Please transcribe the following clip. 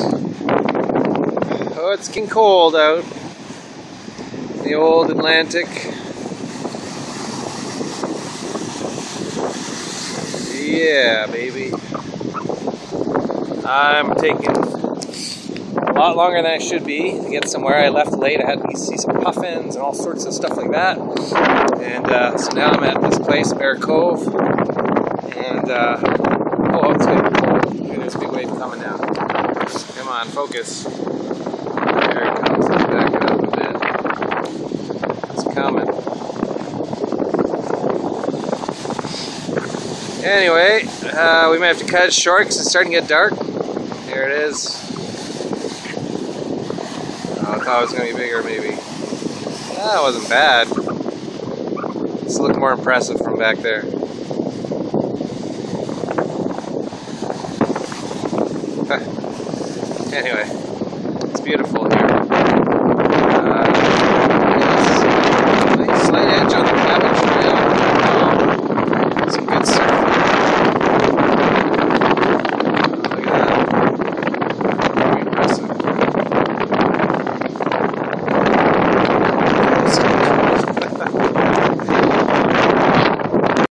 Oh, it's getting cold out in the old Atlantic. Yeah, baby. I'm taking a lot longer than I should be to get somewhere. I left late. I had to see some puffins and all sorts of stuff like that. And so now I'm at this place, Bear Cove. And oh, it's getting cold. Look at this big wave coming now. Come on, focus. There it comes. Let's back it up a bit. It's coming. Anyway, we might have to cut it short because it's starting to get dark. Here it is. Oh, I thought it was going to be bigger, maybe. That wasn't bad. This looked more impressive from back there. Anyway, it's beautiful here.